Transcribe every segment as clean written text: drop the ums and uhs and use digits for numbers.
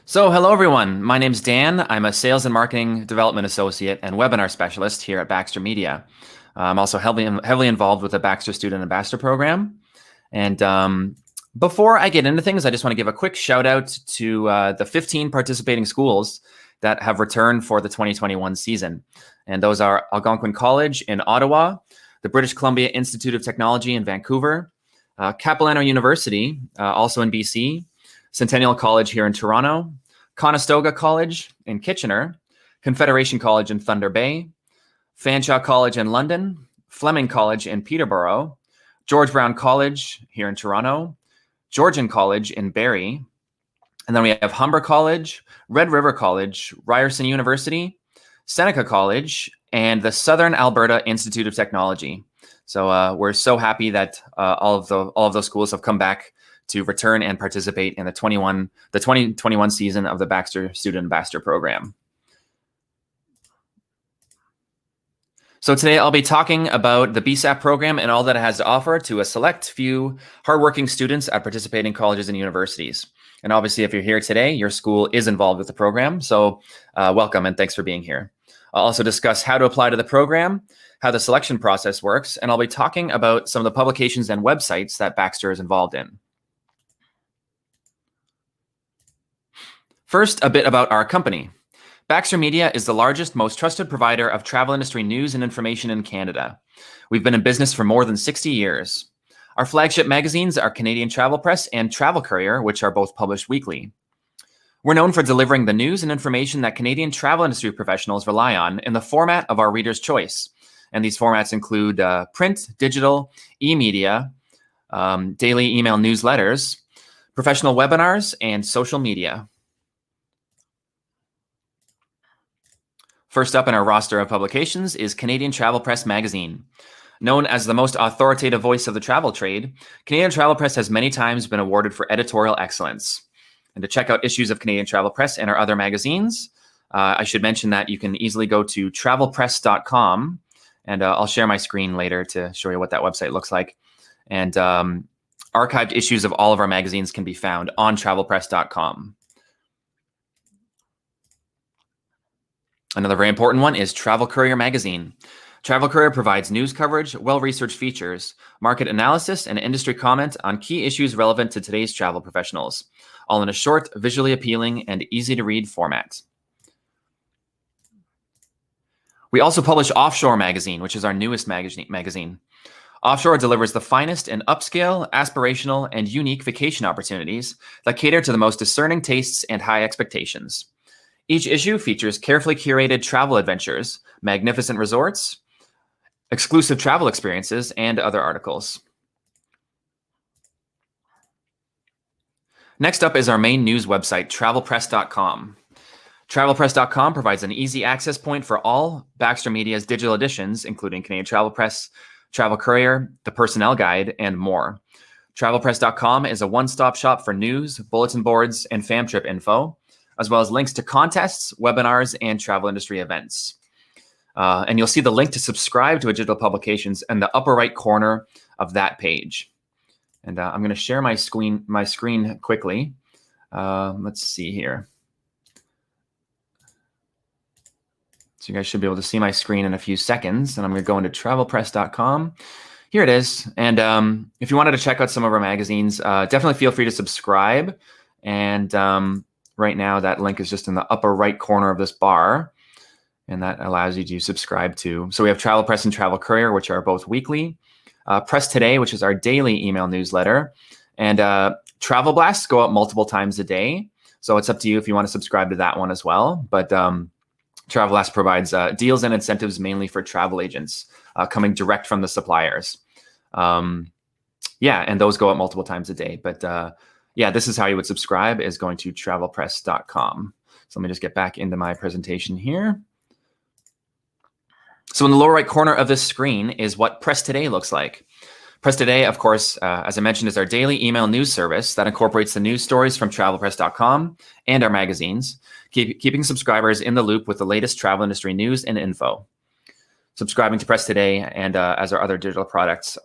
Hello everyone. My name's Dan. I'm a Sales and Marketing Development Associate and Webinar Specialist here at Baxter Media. I'm also heavily involved with the Baxter Student Ambassador Program. And before I get into things, I just want to give a quick shout out to the 15 participating schools that have returned for the 2021 season. And those are Algonquin College in Ottawa, the British Columbia Institute of Technology in Vancouver, Capilano University, also in BC, Centennial College here in Toronto, Conestoga College in Kitchener, Confederation College in Thunder Bay, Fanshawe College in London, Fleming College in Peterborough, George Brown College here in Toronto, Georgian College in Barrie, and then we have Humber College, Red River College, Ryerson University, Seneca College, and the Southern Alberta Institute of Technology. So we're so happy that all of those schools have come back to return and participate in the 2021 season of the Baxter Student Ambassador Program. So today I'll be talking about the BSAP program and all that it has to offer to a select few hardworking students at participating colleges and universities. And obviously, if you're here today, your school is involved with the program. So welcome and thanks for being here. I'll also discuss how to apply to the program, how the selection process works, and I'll be talking about some of the publications and websites that Baxter is involved in. First, a bit about our company. Baxter Media is the largest, most trusted provider of travel industry news and information in Canada. We've been in business for more than 60 years. Our flagship magazines are Canadian Travel Press and Travel Courier, which are both published weekly. We're known for delivering the news and information that Canadian travel industry professionals rely on in the format of our reader's choice. And these formats include print, digital, e-media, daily email newsletters, professional webinars, and social media. First up in our roster of publications is Canadian Travel Press magazine. Known as the most authoritative voice of the travel trade, Canadian Travel Press has many times been awarded for editorial excellence. And to check out issues of Canadian Travel Press and our other magazines, I should mention that you can easily go to TravelPresscom, and I'll share my screen later to show you what that website looks like. And archived issues of all of our magazines can be found on TravelPress.com. Another very important one is Travel Courier magazine. Travel Courier provides news coverage, well-researched features, market analysis, and industry comment on key issues relevant to today's travel professionals, all in a short, visually appealing, and easy-to-read format. We also publish Offshore Magazine, which is our newest magazine. Offshore delivers the finest in upscale, aspirational, and unique vacation opportunities that cater to the most discerning tastes and high expectations. Each issue features carefully curated travel adventures, magnificent resorts, exclusive travel experiences, and other articles. Next up is our main news website, TravelPress.com. TravelPress.com provides an easy access point for all Baxter Media's digital editions, including Canadian Travel Press, Travel Courier, the Personnel Guide, and more. TravelPress.com is a one-stop shop for news, bulletin boards, and fam trip info, as well as links to contests, webinars, and travel industry events. And you'll see the link to subscribe to digital publications in the upper right corner of that page. And I'm going to share my screen quickly. Let's see here. So you guys should be able to see my screen in a few seconds. And I'm going to go into travelpress.com. Here it is. And if you wanted to check out some of our magazines, definitely feel free to subscribe. And right now, that link is just in the upper right corner of this bar, and that allows you to subscribe to. So we have Travel Press and Travel Courier, which are both weekly. Press Today, which is our daily email newsletter. And Travel Blasts go out multiple times a day. So it's up to you if you want to subscribe to that one as well. But Travel Blast provides deals and incentives mainly for travel agents coming direct from the suppliers. And those go out multiple times a day. But this is how you would subscribe, is going to travelpress.com. So let me just get back into my presentation here. So in the lower right corner of this screen is what Press Today looks like. Press Today, of course, as I mentioned, is our daily email news service that incorporates the news stories from travelpress.com and our magazines, keeping subscribers in the loop with the latest travel industry news and info. Subscribing to Press Today and as our other digital products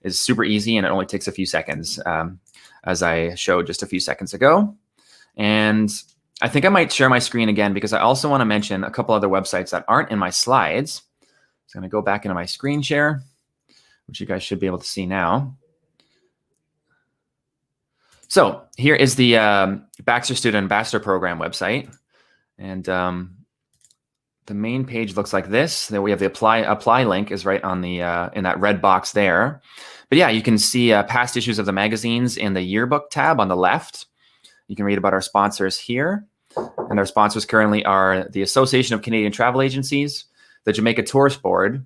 is super easy, and it only takes a few seconds, as I showed just a few seconds ago. And I think I might share my screen again because I also want to mention a couple other websites that aren't in my slides. So I'm going to go back into my screen share, which you guys should be able to see now. So here is the Baxter Student Ambassador Program website. And the main page looks like this. Then we have the apply link is right on the in that red box there. But yeah, you can see past issues of the magazines in the yearbook tab on the left. You can read about our sponsors here. And our sponsors currently are the Association of Canadian Travel Agencies, the Jamaica Tourist Board,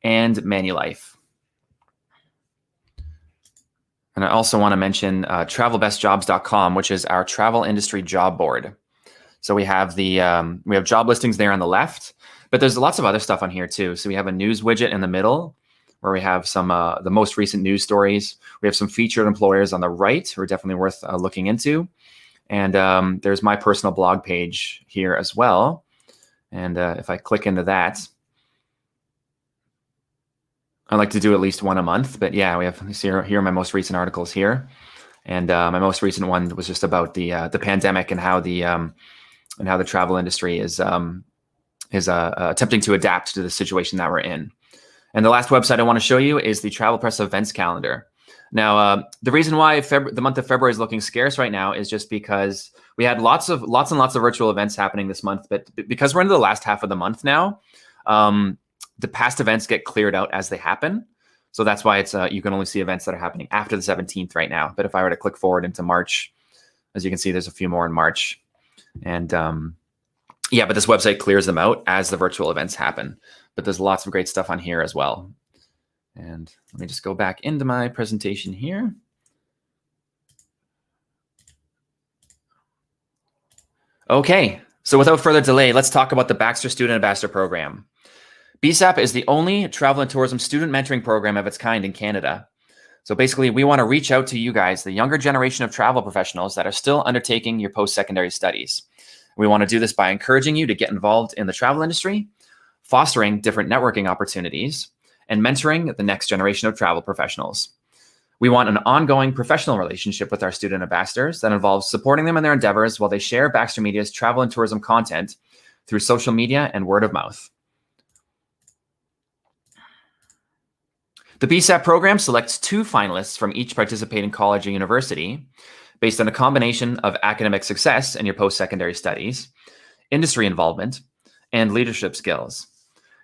and Manulife. And I also want to mention TravelBestJobs.com, which is our travel industry job board. So we have we have job listings there on the left, but there's lots of other stuff on here too. So we have a news widget in the middle where we have some the most recent news stories. We have some featured employers on the right who are definitely worth looking into. And there's my personal blog page here as well. And if I click into that, I like to do at least one a month. But yeah, we have here are my most recent articles here. And my most recent one was just about the pandemic and how the travel industry is attempting to adapt to the situation that we're in. And the last website I want to show you is the Travel Press events calendar. Now, the reason why the month of February is looking scarce right now is just because we had lots and lots of virtual events happening this month. But because we're into the last half of the month now, the past events get cleared out as they happen. So that's why it's you can only see events that are happening after the 17th right now. But if I were to click forward into March, as you can see, there's a few more in March. And yeah, but this website clears them out as the virtual events happen. But there's lots of great stuff on here as well. And let me just go back into my presentation here. Okay, so without further delay, let's talk about the Baxter Student Ambassador Program. BSAP is the only travel and tourism student mentoring program of its kind in Canada. So basically, we want to reach out to you guys, the younger generation of travel professionals that are still undertaking your post-secondary studies. We want to do this by encouraging you to get involved in the travel industry, fostering different networking opportunities, and mentoring the next generation of travel professionals. We want an ongoing professional relationship with our student ambassadors that involves supporting them in their endeavors while they share Baxter Media's travel and tourism content through social media and word of mouth. The BSAP program selects 2 finalists from each participating college or university based on a combination of academic success in your post-secondary studies, industry involvement, and leadership skills.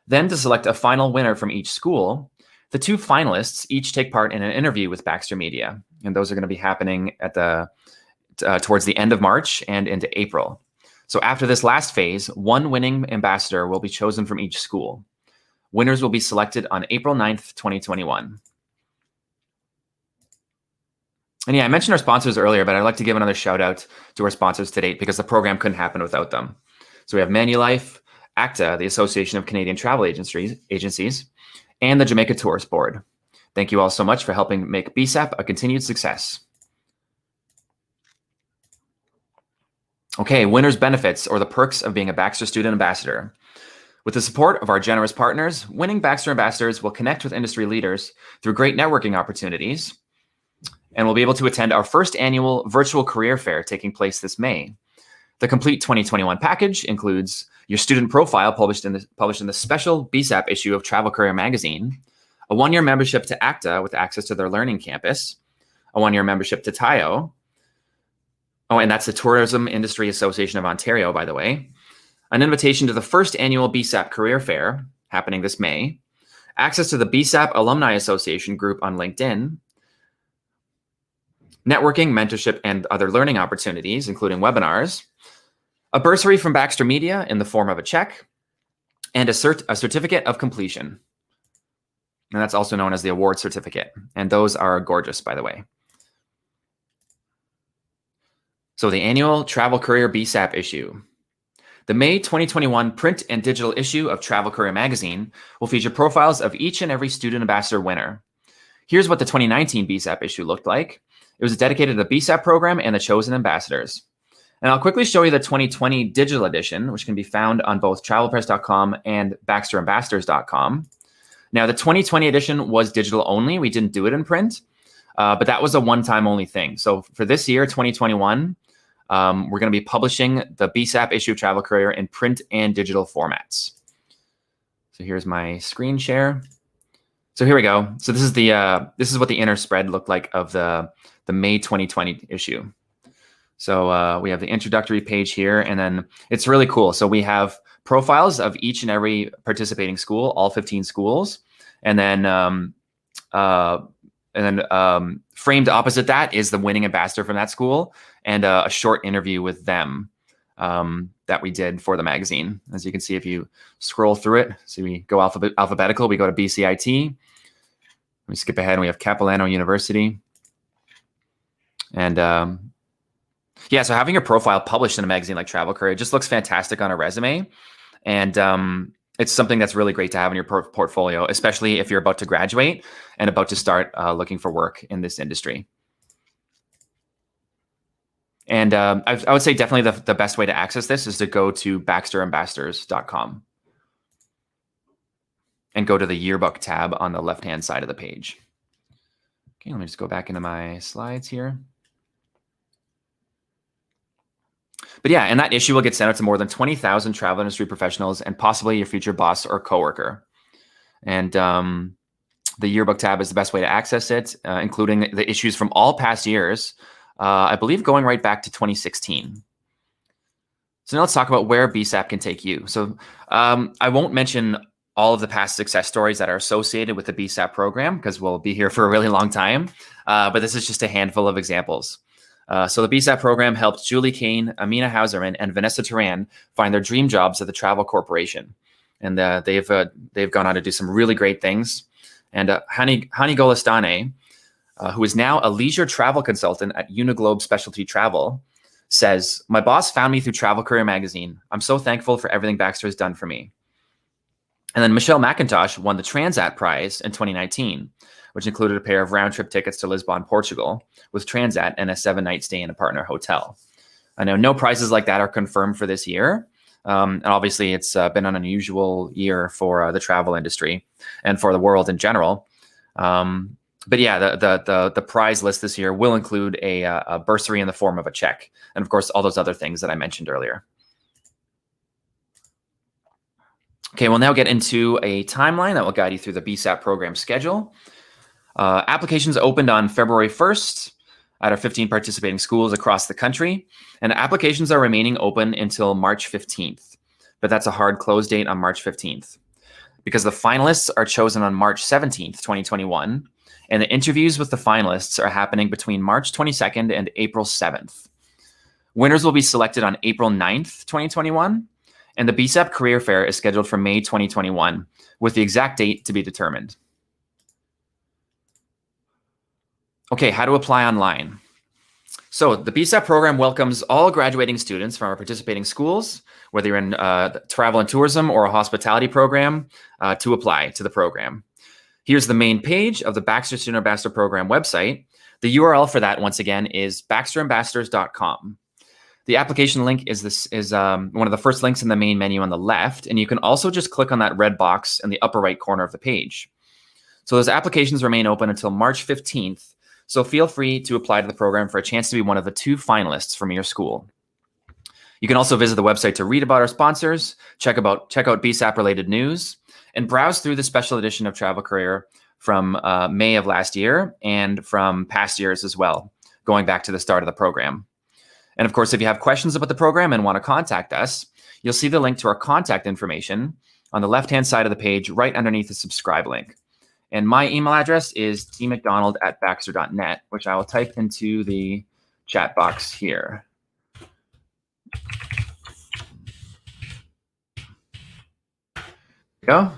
Then to select a final winner from each school, the 2 finalists each take part in an interview with Baxter Media. And those are going to be happening at towards the end of March and into April. So after this last phase, 1 winning ambassador will be chosen from each school. Winners will be selected on April 9th, 2021. And yeah, I mentioned our sponsors earlier, but I'd like to give another shout out to our sponsors to date because the program couldn't happen without them. So we have Manulife, ACTA, the Association of Canadian Travel Agencies, and the Jamaica Tourist Board. Thank you all so much for helping make BSAP a continued success. Okay, winners' benefits or the perks of being a Baxter Student Ambassador. With the support of our generous partners, winning Baxter Ambassadors will connect with industry leaders through great networking opportunities, and we'll be able to attend our first annual virtual career fair taking place this May. The complete 2021 package includes your student profile published in the special BSAP issue of Travel Career Magazine, a 1-year membership to ACTA with access to their learning campus, a 1-year membership to TIO, and that's the Tourism Industry Association of Ontario, by the way, an invitation to the first annual BSAP Career Fair happening this May, access to the BSAP Alumni Association group on LinkedIn, networking, mentorship, and other learning opportunities, including webinars, a bursary from Baxter Media in the form of a check, and a certificate of completion. And that's also known as the award certificate. And those are gorgeous, by the way. So the annual Travel Career BSAP issue. The May 2021 print and digital issue of Travel Career Magazine will feature profiles of each and every student ambassador winner. Here's what the 2019 BSAP issue looked like. It was dedicated to the BSAP program and the chosen ambassadors. And I'll quickly show you the 2020 digital edition, which can be found on both TravelPress.com and BaxterAmbassadors.com. Now, the 2020 edition was digital only. We didn't do it in print, but that was a one-time only thing. So for this year, 2021, we're going to be publishing the BSAP issue of Travel Courier in print and digital formats. So here's my screen share. So here we go. So this is what the inner spread looked like of the May 2020 issue. So we have the introductory page here, and then it's really cool. So we have profiles of each and every participating school, all 15 schools, and then framed opposite that is the winning ambassador from that school and a short interview with them that we did for the magazine. As you can see, if you scroll through it, so we go alphabetical, we go to BCIT, we skip ahead and we have Capilano University. And yeah, so having your profile published in a magazine like Travel Courier just looks fantastic on a resume. And it's something that's really great to have in your portfolio, especially if you're about to graduate and about to start looking for work in this industry. And I would say definitely the best way to access this is to go to baxterambassadors.com and go to the yearbook tab on the left-hand side of the page. Okay, let me just go back into my slides here. But yeah, and that issue will get sent out to more than 20,000 travel industry professionals and possibly your future boss or coworker. And the yearbook tab is the best way to access it, including the issues from all past years, I believe going right back to 2016. So now let's talk about where BSAP can take you. So I won't mention all of the past success stories that are associated with the BSAP program because we'll be here for a really long time. But this is just a handful of examples. So the BSAP program helped Julie Kane, Amina Hauserman, and Vanessa Turan find their dream jobs at the Travel Corporation. And they've gone on to do some really great things. And Hani Golestane, who is now a leisure travel consultant at Uniglobe Specialty Travel, says, "My boss found me through Travel Courier magazine. I'm so thankful for everything Baxter has done for me." And then Michelle McIntosh won the Transat Prize in 2019, which included a pair of round-trip tickets to Lisbon, Portugal, with Transat and a 7-night stay in a partner hotel. I know no prizes like that are confirmed for this year. And obviously, it's been an unusual year for the travel industry and for the world in general. But yeah, the prize list this year will include a bursary in the form of a check. And of course, all those other things that I mentioned earlier. Okay, we'll now get into a timeline that will guide you through the BSAP program schedule. Applications opened on February 1st at our 15 participating schools across the country, and applications are remaining open until March 15th, but that's a hard close date on March 15th because the finalists are chosen on March 17th, 2021, and the interviews with the finalists are happening between March 22nd and April 7th. Winners will be selected on April 9th, 2021, and the BSAP Career Fair is scheduled for May 2021, with the exact date to be determined. Okay, how to apply online. So the BSAP program welcomes all graduating students from our participating schools, whether you're in travel and tourism or a hospitality program, to apply to the program. Here's the main page of the Baxter Student Ambassador Program website. The URL for that, once again, is baxterambassadors.com. The application link is one of the first links in the main menu on the left, and you can also just click on that red box in the upper right corner of the page. So those applications remain open until March 15th, so feel free to apply to the program for a chance to be one of the 2 finalists from your school. You can also visit the website to read about our sponsors, check out BSAP-related news, and browse through the special edition of Travel Courier from May of last year and from past years as well, going back to the start of the program. And of course, if you have questions about the program and want to contact us, you'll see the link to our contact information on the left-hand side of the page right underneath the subscribe link. And my email address is dmcdonald@baxter.net, which I will type into the chat box here. There you go,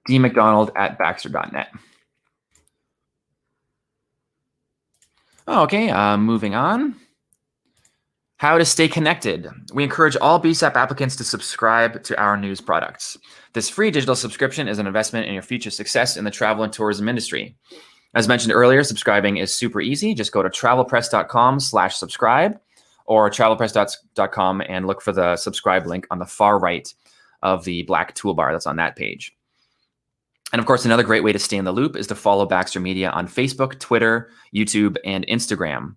dmcdonald@baxter.net. Okay, moving on. How to stay connected. We encourage all BSAP applicants to subscribe to our news products. This free digital subscription is an investment in your future success in the travel and tourism industry. As mentioned earlier, subscribing is super easy. Just go to travelpress.com/subscribe or travelpress.com and look for the subscribe link on the far right of the black toolbar that's on that page. And of course, another great way to stay in the loop is to follow Baxter Media on Facebook, Twitter, YouTube, and Instagram.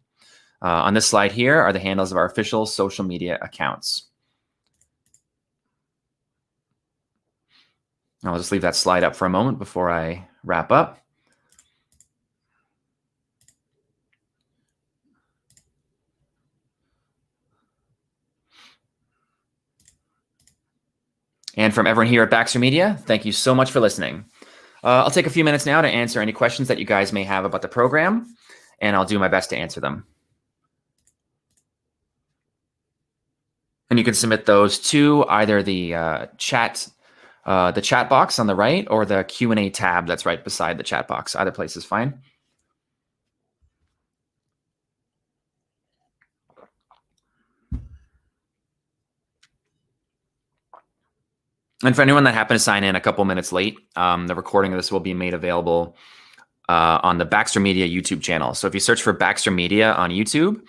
On this slide here are the handles of our official social media accounts. I'll just leave that slide up for a moment before I wrap up. And from everyone here at Baxter Media, thank you so much for listening. I'll take a few minutes now to answer any questions that you guys may have about the program, and I'll do my best to answer them. And you can submit those to either the chat box on the right or the Q&A tab that's right beside the chat box. Either place is fine. And for anyone that happened to sign in a couple minutes late, the recording of this will be made available on the Baxter Media YouTube channel. So if you search for Baxter Media on YouTube,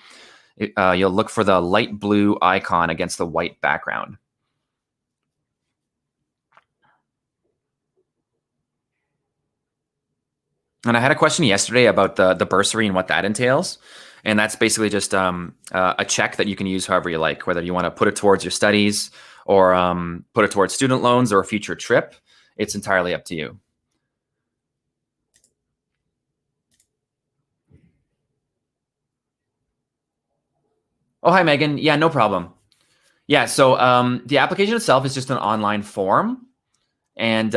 you'll look for the light blue icon against the white background. And I had a question yesterday about the bursary and what that entails. And that's basically just a check that you can use however you like, whether you want to put it towards your studies or put it towards student loans or a future trip. It's entirely up to you. Oh, hi, Megan. Yeah, no problem. Yeah, so the application itself is just an online form. And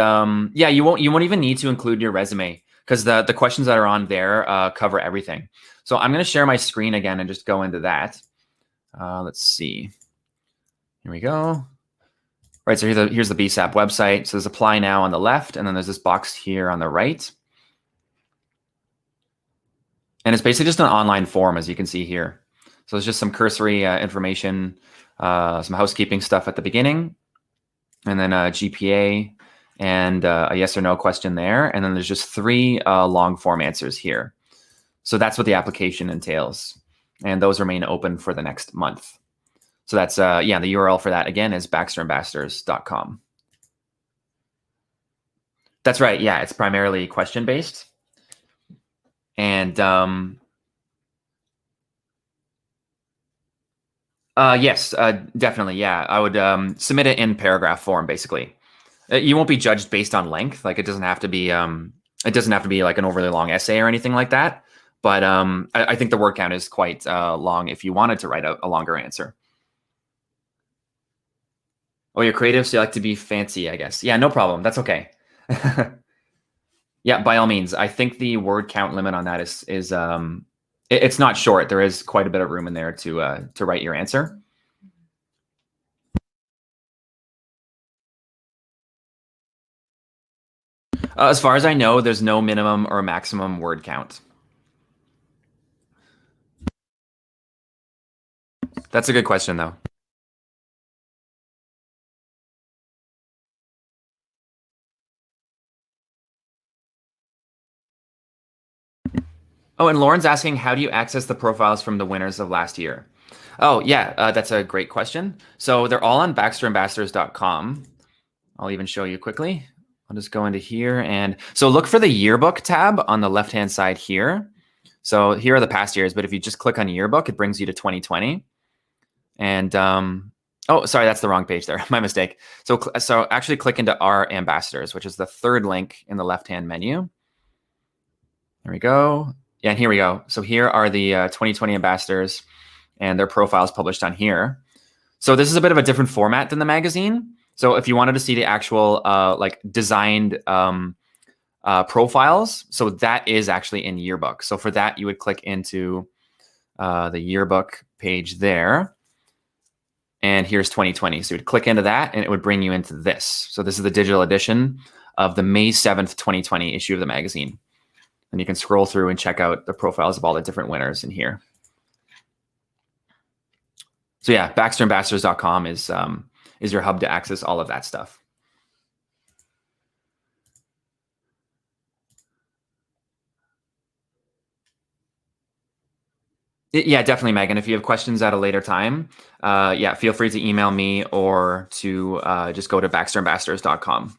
yeah, you won't even need to include your resume because the questions that are on there cover everything. So I'm going to share my screen again and just go into that. Let's see. Here we go. Right, so here's the BSAP website. So there's apply now on the left, and then there's this box here on the right. And it's basically just an online form, as you can see here. So there's just some cursory information, some housekeeping stuff at the beginning, and then a GPA, and a yes or no question there. And then there's just 3 long form answers here. So that's what the application entails. And those remain open for the next month. So that's, yeah, the URL for that, again, is baxterambassadors.com. That's right. Yeah, it's primarily question-based. And yes, definitely. Yeah, I would submit it in paragraph form, basically. You won't be judged based on length. Like it doesn't have to be like an overly long essay or anything like that. But I think the word count is quite long if you wanted to write a longer answer. Oh, you're creative, so you like to be fancy, I guess. Yeah, no problem. That's okay. Yeah, by all means. I think the word count limit on that is it's not short. There is quite a bit of room in there to write your answer. As far as I know, there's no minimum or maximum word count. That's a good question, though. Oh, and Lauren's asking, how do you access the profiles from the winners of last year? Oh, yeah, that's a great question. So they're all on baxterambassadors.com. I'll even show you quickly. I'll just go into here. And so look for the yearbook tab on the left-hand side here. So here are the past years, but if you just click on yearbook, it brings you to 2020. And oh, sorry, that's the wrong page there. My mistake. So actually click into our ambassadors, which is the 3rd link in the left-hand menu. There we go. Yeah, and here we go. So here are the 2020 ambassadors and their profiles published on here. So this is a bit of a different format than the magazine. So if you wanted to see the actual like designed profiles, so that is actually in yearbook. So for that, you would click into the yearbook page there. And here's 2020. So you'd click into that and it would bring you into this. So this is the digital edition of the May 7th, 2020 issue of the magazine. And you can scroll through and check out the profiles of all the different winners in here. So yeah, baxterambassadors.com is your hub to access all of that stuff. Yeah, definitely, Megan. If you have questions at a later time, yeah, feel free to email me or to just go to baxterambassadors.com.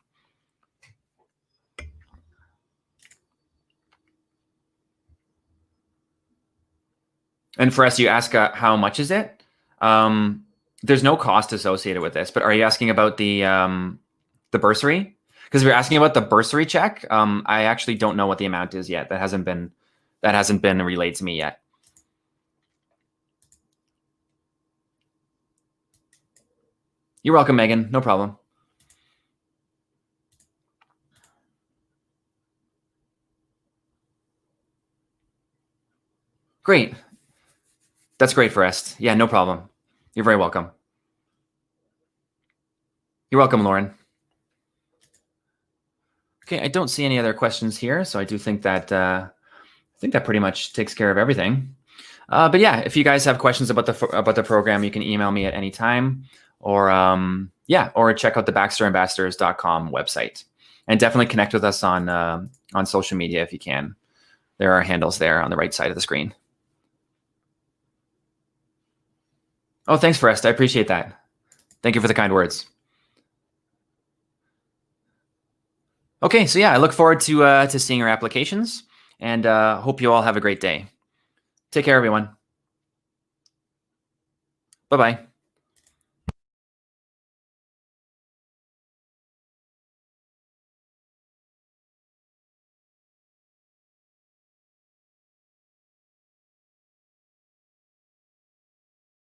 And for us, you ask how much is it? There's no cost associated with this, but are you asking about the bursary? Because if you're asking about the bursary check, I actually don't know what the amount is yet. That hasn't been relayed to me yet. You're welcome, Megan. No problem. Great. That's great for us. Yeah, no problem. You're very welcome. You're welcome, Lauren. Okay, I don't see any other questions here, so I do think that pretty much takes care of everything. But yeah, if you guys have questions about the program, you can email me at any time, or or check out the BaxterAmbassadors.com website, and definitely connect with us on social media if you can. There are handles there on the right side of the screen. Oh, thanks, Forrest. I appreciate that. Thank you for the kind words. Okay, so yeah, I look forward to seeing your applications, and hope you all have a great day. Take care, everyone. Bye-bye.